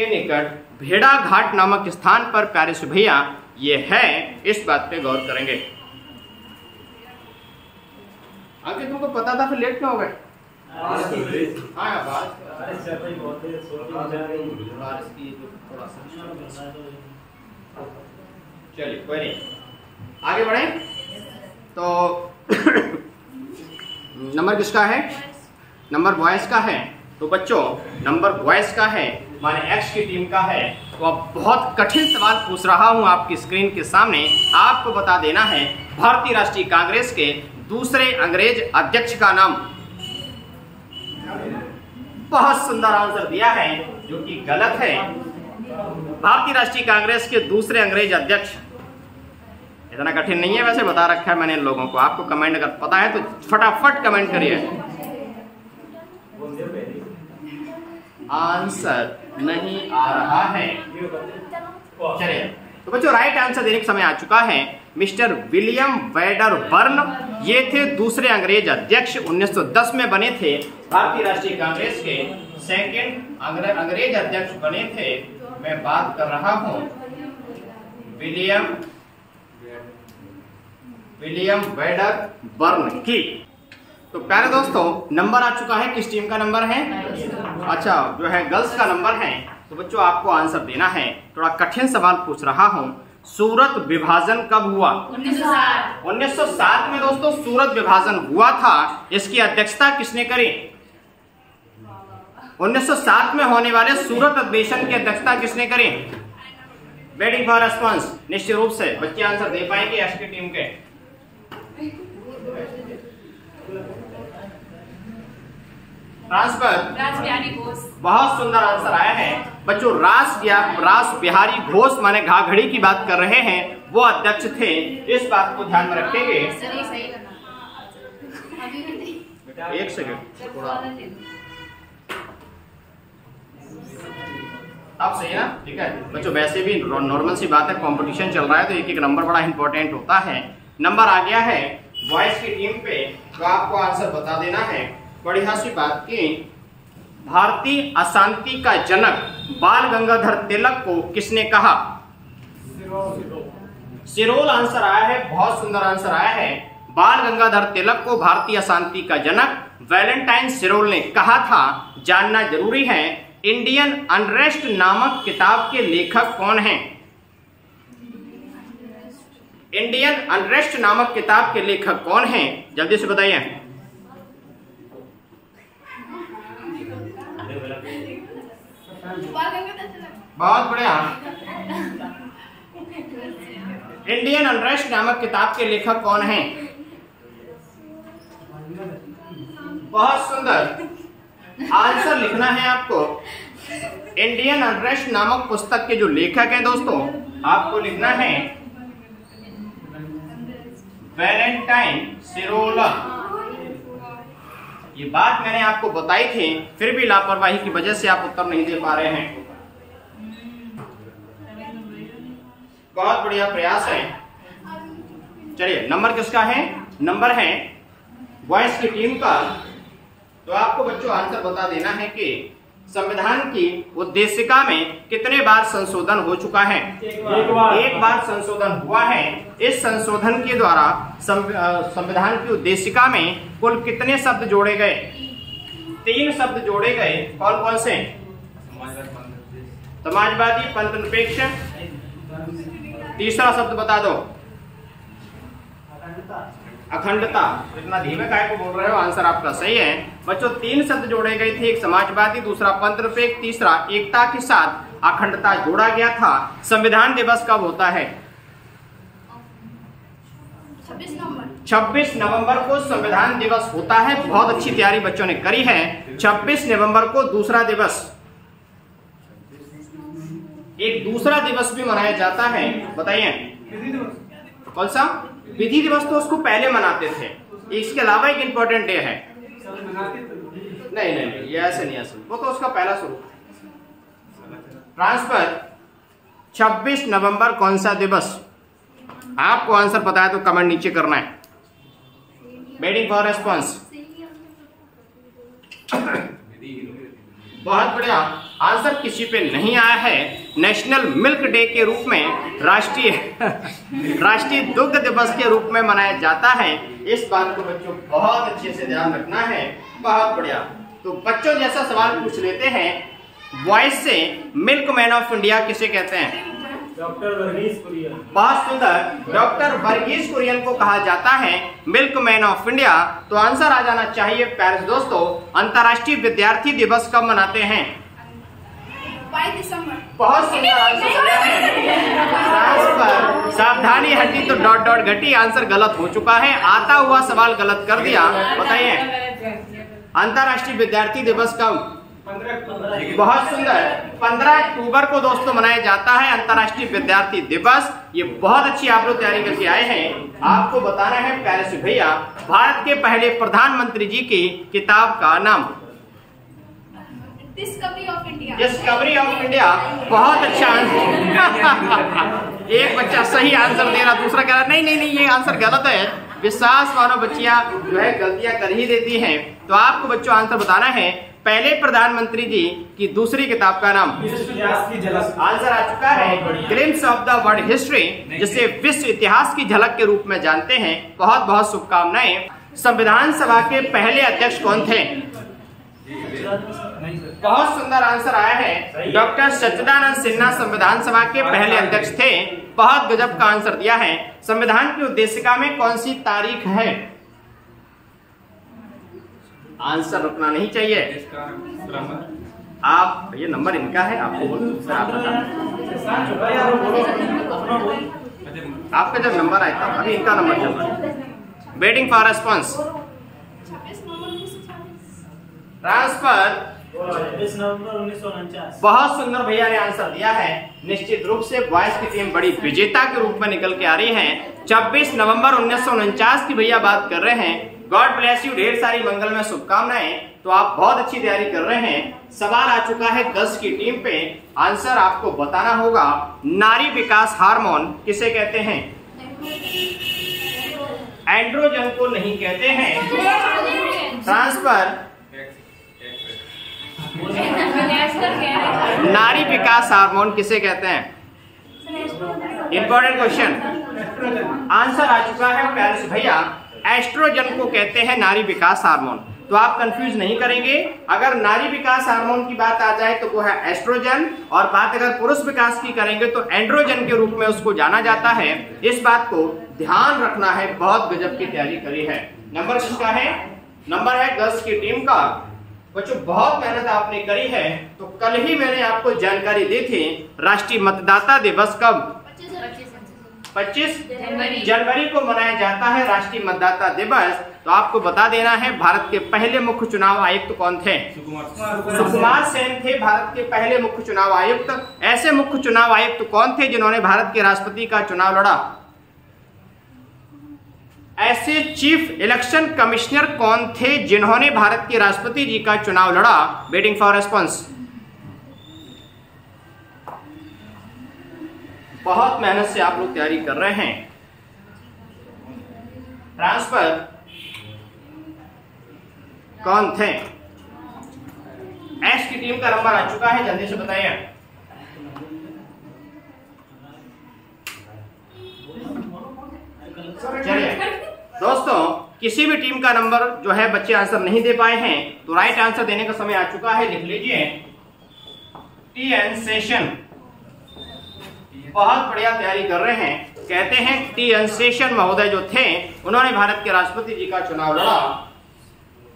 निकट भेड़ा घाट नामक स्थान पर प्यारे भैया ये है। इस बात पे गौर करेंगे। आगे तुमको पता था, फिर लेट क्यों हो गए? चलिए कोई नहीं, आगे बढ़े। तो नंबर किसका है? नंबर बॉयज का है। तो बच्चों नंबर बॉयज का है, माने एक्स की टीम का है। तो अब बहुत कठिन सवाल पूछ रहा हूं आपकी स्क्रीन के सामने। आपको बता देना है भारतीय राष्ट्रीय कांग्रेस के दूसरे अंग्रेज अध्यक्ष का नाम। बहुत सुंदर आंसर दिया है, जो कि गलत है। भारतीय राष्ट्रीय कांग्रेस के दूसरे अंग्रेज अध्यक्ष, इतना कठिन नहीं है वैसे, बता रखा है मैंने इन लोगों को। आपको कमेंट अगर पता है तो फटाफट कमेंट करिए। आंसर नहीं आ रहा है। चलिए तो बच्चों राइट आंसर देने का समय आ चुका है। मिस्टर विलियम वेडरबर्न, ये थे दूसरे अंग्रेज अध्यक्ष, 1910 में बने थे। भारतीय राष्ट्रीय कांग्रेस के सेकंड अंग्रेज अध्यक्ष बने थे। मैं बात कर रहा हूं विलियम वेडरबर्न की। तो प्यारे दोस्तों नंबर आ चुका है। किस टीम का नंबर है? अच्छा जो है गर्ल्स का नंबर है। तो बच्चों आपको आंसर देना है। थोड़ा कठिन सवाल पूछ रहा हूं। सूरत विभाजन कब हुआ? 1907 में दोस्तों सूरत विभाजन हुआ था। इसकी अध्यक्षता किसने करी? 1907 में होने वाले सूरत अधिवेशन की अध्यक्षता किसने करी? Waiting for response. निश्चित रूप से बच्चे आंसर दे पाएंगे एस की टीम के। ट्रांसफर बहुत सुंदर आंसर आया है बच्चों। रास बिहारी घोष माने घाघड़ी की बात कर रहे हैं। वो अध्यक्ष थे। इस बात को ध्यान में रखेंगे। एक सेकंड थोड़ा अब सही है ना? ठीक है बच्चों, वैसे भी नॉर्मल सी बात है, कंपटीशन चल रहा है तो एक एक नंबर बड़ा इंपॉर्टेंट होता है। नंबर आ गया है बॉयज की टीम पे, तो आपको आंसर बता देना है। बढ़िया सी बात की, भारतीय अशांति का जनक बाल गंगाधर तिलक को किसने कहा? सिरोल आंसर आया है, बहुत सुंदर आंसर आया है। बाल गंगाधर तिलक को भारतीय अशांति का जनक वैलेंटाइन सिरोल ने कहा था। जानना जरूरी है, इंडियन अनरेस्ट नामक किताब के लेखक कौन हैं? इंडियन अनरेस्ट नामक किताब के लेखक कौन हैं? जल्दी से बताइए। बहुत बढ़िया। इंडियन अनरेस्ट नामक किताब के लेखक कौन हैं? बहुत सुंदर आंसर लिखना है आपको। इंडियन अनरेस्ट नामक पुस्तक के जो लेखक हैं दोस्तों, आपको लिखना है वैलेंटाइन सिरोल। ये बात मैंने आपको बताई थी, फिर भी लापरवाही की वजह से आप उत्तर नहीं दे पा रहे हैं। बहुत बढ़िया प्रयास है। चलिए नंबर किसका है? नंबर है बॉयज की टीम का। तो आपको बच्चों आंसर बता देना है कि संविधान की उद्देशिका में कितने बार संशोधन हो चुका है? एक बार संशोधन हुआ है। इस संशोधन के द्वारा संविधान की उद्देशिका में कुल कितने शब्द जोड़े गए? 3 शब्द जोड़े गए। कौन कौन से? समाजवादी, पंथनिरपेक्ष, तीसरा शब्द बता दो। अखंडता। इतना धीमे काय को बोल रहे हो? आंसर आपका सही है बच्चों। 3 शब्द जोड़े गए थे, एक समाजवादी, दूसरा पंथनिरपेक्ष, तीसरा एकता के साथ अखंडता जोड़ा गया था। संविधान दिवस कब होता है? 26 नवंबर को संविधान दिवस होता है। बहुत अच्छी तैयारी बच्चों ने करी है। 26 नवंबर को दूसरा दिवस, एक दूसरा दिवस भी मनाया जाता है। बताइए कौन सा? विधि दिवस तो उसको पहले मनाते थे। इसके अलावा एक इंपॉर्टेंट डे है। नहीं नहीं नहीं, ये ऐसे नहीं, ऐसे वो तो उसका पहला स्वरूप। ट्रांसफर 26 नवंबर कौन सा दिवस? आपको आंसर पता है तो कमेंट नीचे करना है। Waiting for response. बहुत बढ़िया आंसर किसी पे नहीं आया है। नेशनल मिल्क डे के रूप में, राष्ट्रीय दुग्ध दिवस के रूप में मनाया जाता है। इस बात को बच्चों बहुत अच्छे से ध्यान रखना है। बहुत बढ़िया। तो बच्चों जैसा सवाल पूछ लेते हैं, बॉयज से मिल्क मैन ऑफ इंडिया किसे कहते हैं? डॉक्टर वर्गीस कुरियन। बहुत सुंदर, डॉक्टर वर्गीस कुरियन को कहा जाता है मिल्क मैन ऑफ इंडिया। तो आंसर आ जाना चाहिए प्यारे दोस्तों, अंतर्राष्ट्रीय विद्यार्थी दिवस कब मनाते हैं? 22 दिसंबर। बहुत सुंदर आंसर पर सावधानी हटी तो डॉट डॉट घटी। आंसर गलत हो चुका है, आता हुआ सवाल गलत कर दिया। बताइए अंतर्राष्ट्रीय विद्यार्थी दिवस कब? 15 अक्टूबर। बहुत सुंदर, 15 अक्टूबर को दोस्तों मनाया जाता है अंतर्राष्ट्रीय विद्यार्थी दिवस। ये बहुत अच्छी आप लोग तैयारी करके आए हैं। आपको बताना है प्यारे से भैया, भारत के पहले प्रधानमंत्री जी की किताब का नाम? Discovery of India. Discovery of India. बहुत अच्छा आंसर। एक बच्चा सही आंसर दे रहा, दूसरा कह रहा नहीं नहीं नहीं ये आंसर गलत है। विश्वास मानो बच्चियां जो है गलतियां कर ही देती हैं। तो आपको बच्चों आंसर बताना है पहले प्रधानमंत्री जी की दूसरी किताब का नाम? आंसर आ चुका है glimpse of the world history, जिसे विश्व इतिहास की झलक के रूप में जानते हैं। बहुत बहुत शुभकामनाएं। संविधान सभा के पहले अध्यक्ष कौन थे? बहुत सुंदर आंसर आया है, डॉक्टर सच्चिदानंद सिन्हा संविधान सभा के पहले अध्यक्ष थे। बहुत गजब का आंसर दिया है। संविधान की उद्देशिका में कौन सी तारीख है? आंसर रुकना नहीं चाहिए। आप ये नंबर इनका है, आपको बोलो आप आपका जब नंबर आया था, अभी इनका नंबर चल रहा है। Waiting for response. ट्रांसफर 26 नवंबर 1949। बहुत सुंदर भैया ने आंसर दिया है। निश्चित रूप से बॉयज की टीम बड़ी विजेता के रूप में निकल के आ रही है। 26 नवंबर 1949 की भैया बात कर रहे हैं। गॉड ब्लेस यू, ढेर सारी मंगल में शुभकामनाएं। तो आप बहुत अच्छी तैयारी कर रहे हैं। सवाल आ चुका है 10 की टीम पे। आंसर आपको बताना होगा। नारी विकास हार्मोन किसे कहते हैं? एंड्रोजन को नहीं कहते हैं। ट्रांसफर नारी विकास हार्मोन किसे कहते हैं? Important question. आंसर आ चुका है प्यारे भैया, एस्ट्रोजन को कहते हैं नारी विकास हार्मोन। तो आप कंफ्यूज नहीं करेंगे। अगर नारी विकास हार्मोन की बात आ जाए तो वो है एस्ट्रोजन, और बात अगर पुरुष विकास की करेंगे तो एंड्रोजन के रूप में उसको जाना जाता है। इस बात को ध्यान रखना है। बहुत गजब की तैयारी करी है। नंबर किसका है? नंबर है 10 की टीम का। बच्चों बहुत मेहनत आपने करी है। तो कल ही मैंने आपको जानकारी दी थी राष्ट्रीय मतदाता दिवस कब? 25 जनवरी को मनाया जाता है राष्ट्रीय मतदाता दिवस। तो आपको बता देना है भारत के पहले मुख्य चुनाव आयुक्त कौन थे? सुकुमार सेन थे भारत के पहले मुख्य चुनाव आयुक्त। ऐसे मुख्य चुनाव आयुक्त कौन थे जिन्होंने भारत के राष्ट्रपति का चुनाव लड़ा? ऐसे चीफ इलेक्शन कमिश्नर कौन थे जिन्होंने भारत के राष्ट्रपति जी का चुनाव लड़ा? Waiting for response. बहुत मेहनत से आप लोग तैयारी कर रहे हैं। ट्रांसफर कौन थे? एस की टीम का नंबर आ चुका है, जल्दी से बताइए। चलिए दोस्तों, किसी भी टीम का नंबर जो है बच्चे आंसर नहीं दे पाए हैं तो राइट आंसर देने का समय आ चुका है। लिख लीजिए टी.एन. शेषन। बहुत बढ़िया तैयारी कर रहे हैं। कहते हैं टी.एन. शेषन महोदय जो थे उन्होंने भारत के राष्ट्रपति जी का चुनाव लड़ा,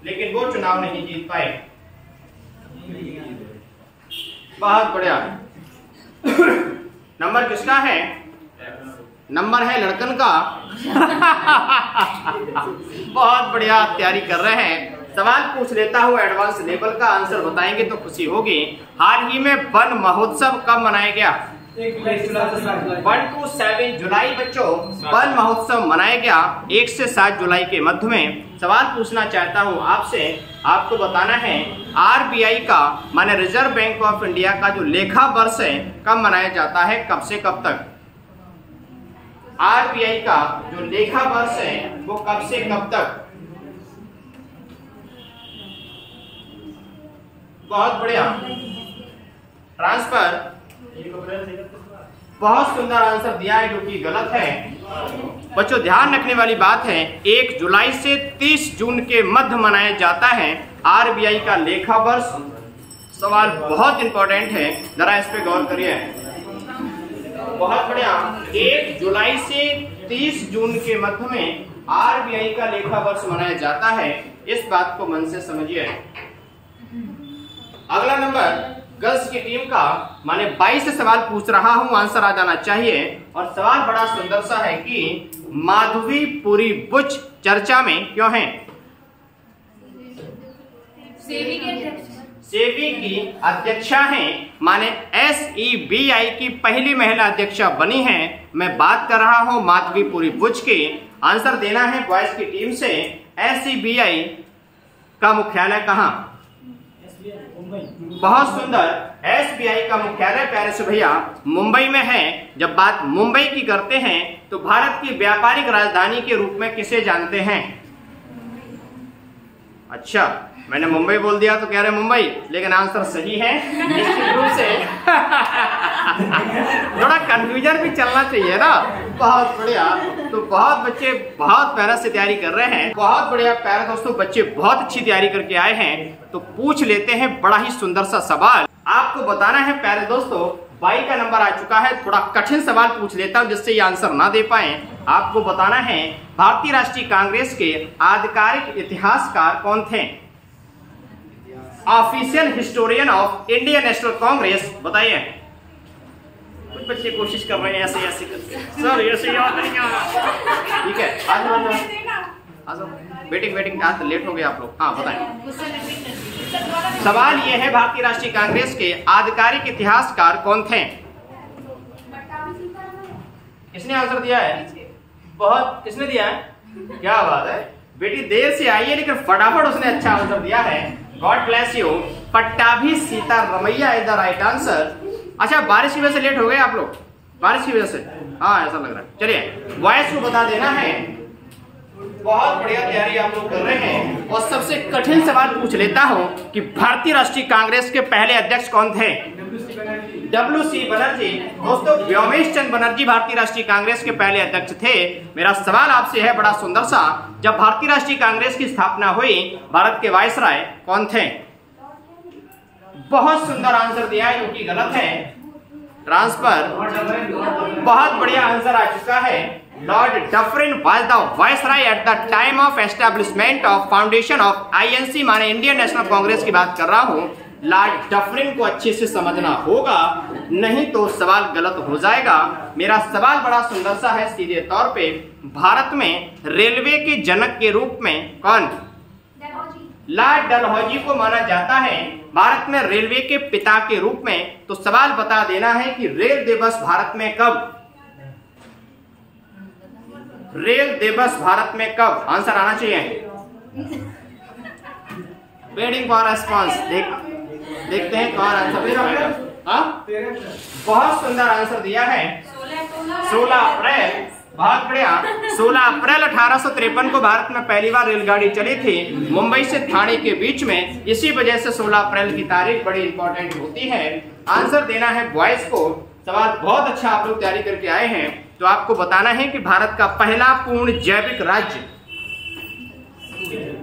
लेकिन वो चुनाव नहीं जीत पाए। बहुत बढ़िया। नंबर किसका है? नंबर है लड़कन का। बहुत बढ़िया तैयारी कर रहे हैं। सवाल पूछ लेता हूँ एडवांस लेवल का, आंसर बताएंगे तो खुशी होगी। हाल ही में वन महोत्सव कब मनाया गया? 1 to 7 जुलाई बच्चों वन महोत्सव मनाया गया 1 से 7 जुलाई के मध्य में। सवाल पूछना चाहता हूं आपसे, आपको बताना है आरबीआई का माने रिजर्व बैंक ऑफ इंडिया का जो लेखा वर्ष है कब मनाया जाता है? कब से कब तक? आरबीआई का जो लेखा वर्ष है वो कब से कब तक? बहुत बढ़िया। ट्रांसफर बहुत सुंदर आंसर दिया है जो कि गलत है। बच्चों ध्यान रखने वाली बात है 1 जुलाई से 30 जून के मध्य मनाया जाता है आरबीआई का लेखा वर्ष। सवाल बहुत इंपॉर्टेंट है, जरा इस पे गौर करिए। बहुत बढ़िया। 1 जुलाई से 30 जून के मध्य में आरबीआई का लेखा वर्ष मनाया जाता है। इस बात को मन से समझिए। अगला नंबर गर्ल्स की टीम का, माने 22 से सवाल पूछ रहा हूं, आंसर आ जाना चाहिए। और सवाल बड़ा सुंदर सा है कि माधवीपुरी बुच चर्चा में क्यों है? सेबी की अध्यक्षा हैं, माने SEBI की पहली महिला अध्यक्षा बनी हैं। मैं बात कर रहा हूं माधवीपुरी बुच की। आंसर देना है बॉयज की टीम से। SEBI का मुख्यालय कहां? बहुत सुंदर। SBI का मुख्यालय प्यारे से भैया मुंबई में है। जब बात मुंबई की करते हैं तो भारत की व्यापारिक राजधानी के रूप में किसे जानते हैं? अच्छा, मैंने मुंबई बोल दिया तो कह रहे मुंबई, लेकिन आंसर सही है निश्चित रूप से। थोड़ा कंफ्यूजन भी चलना चाहिए ना। बहुत बढ़िया। तो बहुत बच्चे बहुत मेहनत से तैयारी कर रहे हैं। बहुत बढ़िया प्यारे दोस्तों, बच्चे बहुत अच्छी तैयारी करके आए हैं। तो पूछ लेते हैं बड़ा ही सुंदर सा सवाल। आपको बताना है प्यारे दोस्तों, 22 का नंबर आ चुका है। थोड़ा कठिन सवाल पूछ लेता हूं जिससे ये आंसर ना दे पाए। आपको बताना है भारतीय राष्ट्रीय कांग्रेस के आधिकारिक इतिहासकार कौन थे? Official historian of Indian national Congress, बताइए। कुछ बच्चे कोशिश कर रहे हैं ऐसे ऐसे करके, सर ऐसे याद नहीं आ रहा। ठीक है, आ जाओ। वेटिंग आज लेट हो गया आप लोग। हाँ बताएं। सवाल ये है, भारतीय राष्ट्रीय कांग्रेस के आधिकारिक इतिहासकार कौन थे? किसने आंसर दिया है? बहुत, किसने दिया है? क्या बात है बेटी, देर से आई है लेकिन फटाफट उसने अच्छा आंसर दिया है। God bless you. Pattabhi Sitaramayya is the right answer. अच्छा, बारिश की वजह से लेट हो गए आप लोग? बारिश की वजह से? हाँ, ऐसा लग रहा है। चलिए, वॉइस को बता देना है। बहुत बढ़िया तैयारी आप लोग कर रहे हैं। और सबसे कठिन सवाल पूछ लेता हूं कि भारतीय राष्ट्रीय कांग्रेस के पहले अध्यक्ष कौन थे? WC बनर्जी। दोस्तों, व्योमेश चंद्र बनर्जी भारतीय राष्ट्रीय कांग्रेस के पहले अध्यक्ष थे। मेरा सवाल आपसे है बड़ा सुंदर सा, जब भारतीय राष्ट्रीय कांग्रेस की स्थापना हुई, भारत के वायसराय कौन थे? बहुत सुंदर आंसर दिया है, जो कि गलत है। ट्रांसफर। बहुत बढ़िया आंसर आ चुका है। Lord Dufferin was the viceroy at the time of establishment of foundation of INC, माने इंडियन नेशनल कांग्रेस की बात कर रहा हूं। लॉर्ड डफरिन को अच्छे से समझना होगा, नहीं तो सवाल गलत हो जाएगा। मेरा सवाल बड़ा सुंदर सा है, सीधे तौर पे, भारत में रेलवे के जनक के रूप में कौन? लॉर्ड डलहौजी को माना जाता है भारत में रेलवे के पिता के रूप में। तो सवाल बता देना है कि रेल दिवस भारत में कब? रेल दिवस भारत में कब? आंसर आना चाहिए। Waiting for response. देखते हैं कौन आंसर दे रहा है। बहुत सुंदर आंसर दिया है, 16 अप्रैल। बहुत बढ़िया। 16 अप्रैल 1853 को भारत में पहली बार रेलगाड़ी चली थी, मुंबई से ठाणे के बीच में। इसी वजह से 16 अप्रैल की तारीख बड़ी इंपॉर्टेंट होती है। आंसर देना है बॉयज को। सवाल बहुत अच्छा आप लोग तैयारी करके आए हैं। तो आपको बताना है कि भारत का पहला पूर्ण जैविक राज्य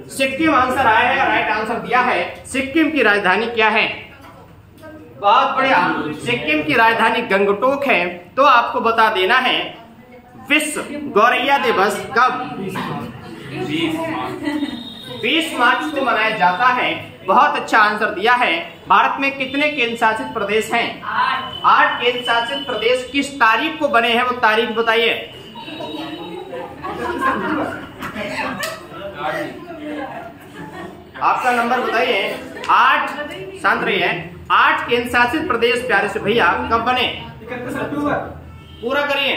सिक्किम आंसर आया है, राइट आंसर दिया है। सिक्किम की राजधानी क्या है? बहुत बढ़िया। सिक्किम की राजधानी गंगटोक है। तो आपको बता देना है, विश्व गौरैया दिवस कब? 20 मार्च को मनाया जाता है। बहुत अच्छा आंसर दिया है। भारत में कितने केंद्र शासित प्रदेश हैं? 8 केंद्र शासित प्रदेश। किस तारीख को बने हैं, वो तारीख बताइए। आपका नंबर बताइए। 8, शांत रहिए। 8 केंद्र शासित प्रदेश प्यारे से भैया कब बने? 31 अक्टूबर। पूरा करिए।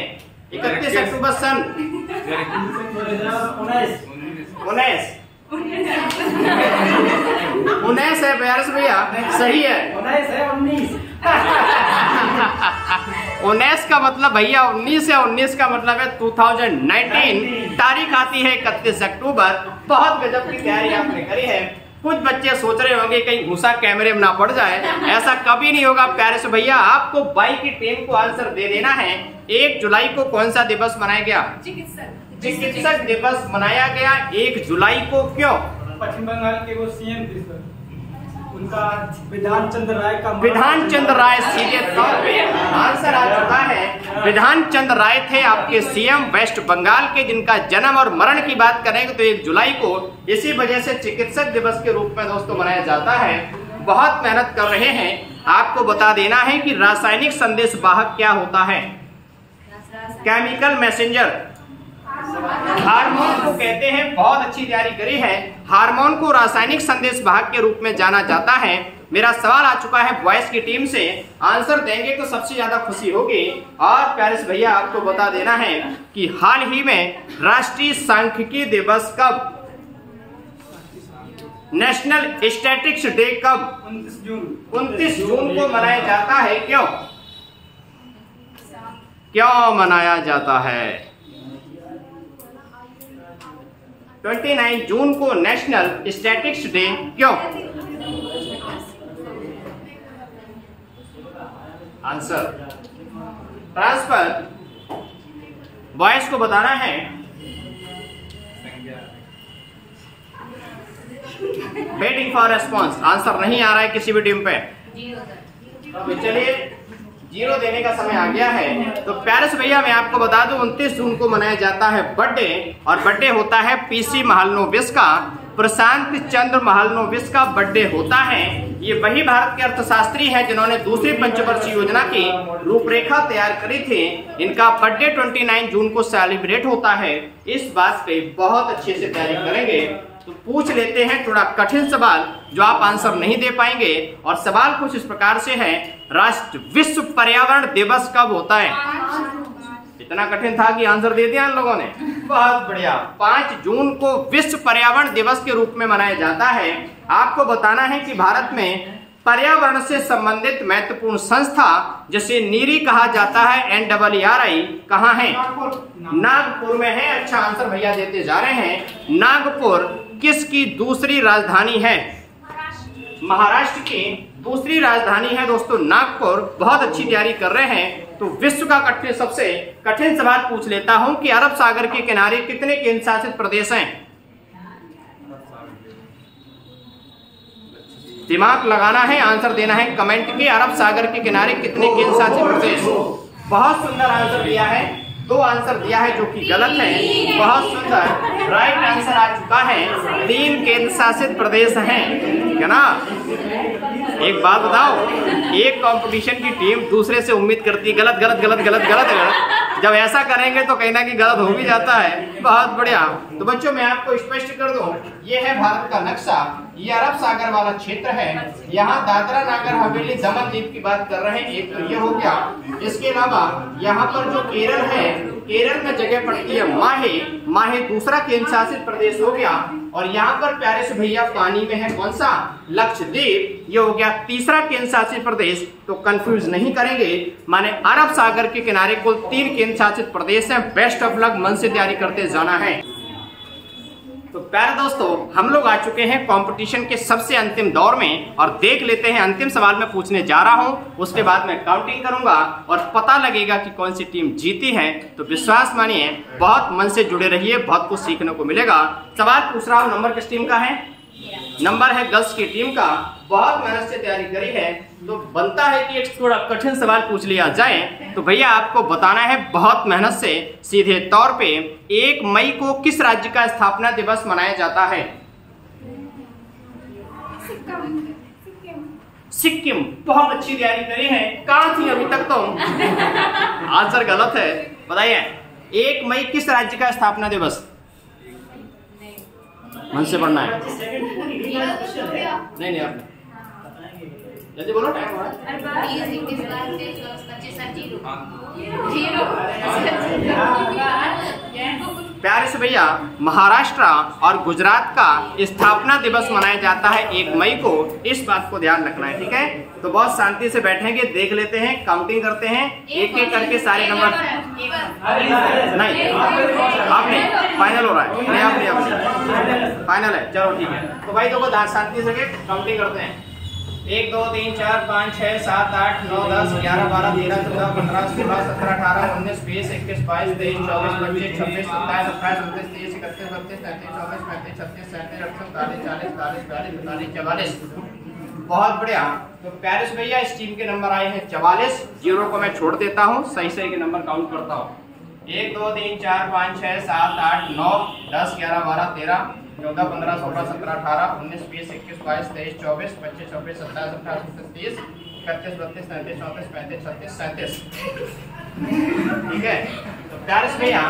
31 अक्टूबर सन 19 है प्यारे से भैया, सही है। 19 का मतलब भैया 19 है, 19 का मतलब है 2019। तारीख आती है 31 अक्टूबर। बहुत गजब की तैयारी आपने करी है। कुछ बच्चे सोच रहे होंगे कहीं घुसा कैमरे में ना पड़ जाए, ऐसा कभी नहीं होगा प्यारे से भैया। आपको बाई की टीम को आंसर दे देना है। 1 जुलाई को कौन सा दिवस मनाया गया? चिकित्सक दिवस मनाया गया 1 जुलाई को। क्यों? पश्चिम बंगाल के वो सीएम थे सर, उनका विधान चंद्र राय का विधान चंद्र राय सीधे तौर पे आंसर आ चुका है। विधान चंद्र राय थे आपके सीएम वेस्ट बंगाल के, जिनका जन्म और मरण की बात करेंगे तो 1 जुलाई को। इसी वजह से चिकित्सक दिवस के रूप में दोस्तों मनाया जाता है। बहुत मेहनत कर रहे हैं। आपको बता देना है कि रासायनिक संदेश वाहक क्या होता है? Chemical messenger. हार्मोन को कहते हैं। बहुत अच्छी तैयारी करी है। हार्मोन को रासायनिक संदेश वाहक के रूप में जाना जाता है। मेरा सवाल आ चुका है बॉयज की टीम से। आंसर देंगे तो सबसे ज्यादा खुशी होगी। और प्यारे भैया आपको बता देना है कि हाल ही में राष्ट्रीय सांख्यिकी दिवस कब? नेशनल स्टैटिस्टिक्स डे कब? 29 जून को मनाया जाता है। क्यों क्यों मनाया जाता है? 29 जून को नेशनल स्टैटिस्टिक्स डे क्यों? Answer transfer. बॉयज को बताना है। Waiting for response. आंसर नहीं आ रहा है किसी भी टीम पे। तो चलिए, 0 देने का समय आ गया है। तो प्यारे से भैया मैं आपको बता दूं 29 जून को मनाया जाता है बर्थडे, और बर्थडे होता है PC महालनोबिस का। प्रशांत चंद्र महालनोबिस का बर्थडे होता है। ये वही भारत के अर्थशास्त्री हैं जिन्होंने दूसरी पंचवर्षीय योजना की रूपरेखा तैयार करी थी। इनका बर्थडे 29 जून को सेलिब्रेट होता है। इस बात पे बहुत अच्छे से तैयारी करेंगे तो पूछ लेते हैं थोड़ा कठिन सवाल जो आप आंसर नहीं दे पाएंगे। और सवाल कुछ इस प्रकार से है, राष्ट्र विश्व पर्यावरण दिवस कब होता है? इतना कठिन था कि आंसर दे दिया इन लोगों ने। बहुत बढ़िया। 5 जून को विश्व पर्यावरण दिवस के रूप में मनाया जाता है। आपको बताना है कि भारत में पर्यावरण से संबंधित महत्वपूर्ण संस्था जिसे नीरी कहा जाता है, NEERI, कहाँ है? नागपुर में है। अच्छा आंसर भैया देते जा रहे हैं। नागपुर किसकी दूसरी राजधानी है? महाराष्ट्र की दूसरी राजधानी है दोस्तों नागपुर। बहुत अच्छी तैयारी कर रहे हैं। तो विश्व का सबसे कठिन सवाल पूछ लेता हूं कि अरब सागर के किनारे कितने केंद्र शासित प्रदेश हैं? दिमाग लगाना है, आंसर देना है कमेंट के। अरब सागर के किनारे कितने केंद्र शासित प्रदेश? बहुत सुंदर आंसर दिया है। 2 आंसर दिया है जो कि गलत है। बहुत सुंदर राइट आंसर आ चुका है। 3 केंद्र शासित प्रदेश हैं, क्या ना? एक बात बताओ, एक कंपटीशन की टीम दूसरे से उम्मीद करती है गलत गलत गलत गलत गलत गलत। जब ऐसा करेंगे तो कहीं ना कहीं गलत हो भी जाता है। बहुत बढ़िया। तो बच्चों मैं आपको स्पष्ट कर दूं, ये है भारत का नक्शा। ये अरब सागर वाला क्षेत्र है। यहाँ दादरा नागर हवेली दमन दीव की बात कर रहे हैं। एक तो ये हो गया। इसके अलावा यहाँ पर जो केरल है, केरल में जगह पड़ती है माहे। माहे दूसरा केंद्र शासित प्रदेश हो गया। और यहाँ पर प्यारे से भैया पानी में है कौन सा? लक्षद्वीप। ये हो गया तीसरा केंद्र शासित प्रदेश। तो कंफ्यूज नहीं करेंगे, माने अरब सागर के किनारे कुल 3 केंद्र शासित प्रदेश हैं। बेस्ट ऑफ लक, मन से तैयारी करते जाना है। तो प्यारे दोस्तों हम लोग आ चुके हैं कंपटीशन के सबसे अंतिम दौर में। और देख लेते हैं अंतिम सवाल मैं पूछने जा रहा हूं, उसके बाद मैं काउंटिंग करूंगा और पता लगेगा कि कौन सी टीम जीती है। तो विश्वास मानिए, बहुत मन से जुड़े रहिए, बहुत कुछ सीखने को मिलेगा। सवाल पूछ रहा हूं, नंबर किस टीम का है? नंबर है गर्ल्स की टीम का। बहुत मेहनत से तैयारी करी है, तो बनता है कि एक थोड़ा कठिन सवाल पूछ लिया जाए। तो भैया आपको बताना है बहुत मेहनत से। सीधे तौर पे 1 मई को किस राज्य का स्थापना दिवस मनाया जाता है? सिक्किम। बहुत अच्छी तैयारी करी है। कहाँ थी अभी तक तुम? आंसर गलत है। बताइए 1 मई किस राज्य का स्थापना दिवस? मन से पढ़ना है। नहीं आपने जल्दी बोलो, टाइम हो रहा है। प्यारे से भैया महाराष्ट्र और गुजरात का स्थापना दिवस मनाया जाता है 1 मई को। इस बात को ध्यान रखना है, ठीक है? तो बहुत शांति से बैठेंगे, देख लेते हैं, काउंटिंग करते हैं, एक एक करके सारे नंबर। नहीं आपने फाइनल हो रहा है? नहीं आपने फाइनल है। चलो ठीक है। तो भाई देखो शांति से काउंटिंग करते हैं। 1 2 3 4 5 6 7 8 9 10 11 12 13 14 15 16 17 18 19 20 21 22 23 24 25 26 27 28 29 30 31 32 33 34 35 36 37 38 39 40 41 42 43 44। बहुत बढ़िया। तो प्यारे से भैया इस टीम के नंबर आए हैं 44। 0 को मैं छोड़ देता हूँ, सही सही के नंबर काउंट करता हूँ। 1 2 3 4 5 6 7 8 9 10 11 12 13 14 15 16 17 18 19 20 21 22 23 24 25 26 27 28 29 30 31 32 33 34 35 36 37। ठीक है। तो प्यारे से भैया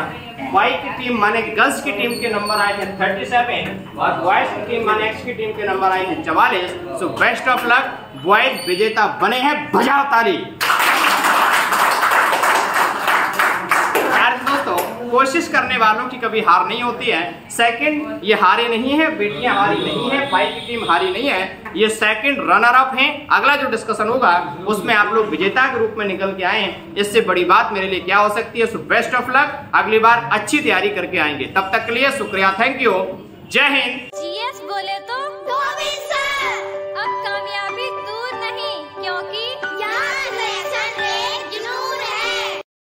बॉय की टीम माने गर्ल्स की टीम के नंबर आए हैं 37 और बॉयज की टीम माने एक्स की टीम के नंबर आए हैं 44। So best of luck, boys विजेता बने हैं। बजाओ ताली। कोशिश करने वालों की कभी हार नहीं होती है। सेकंड ये हारे नहीं है, बेटियां हारी नहीं है, भाई की टीम हारी नहीं है, ये सेकंड रनर अप हैं। अगला जो डिस्कशन होगा उसमें आप लोग विजेता के रूप में निकल के आए हैं। इससे बड़ी बात मेरे लिए क्या हो सकती है। सो बेस्ट ऑफ लक, अगली बार अच्छी तैयारी करके आएंगे। तब तक के लिए शुक्रिया, थैंक यू, जय हिंद। जीएस बोले तो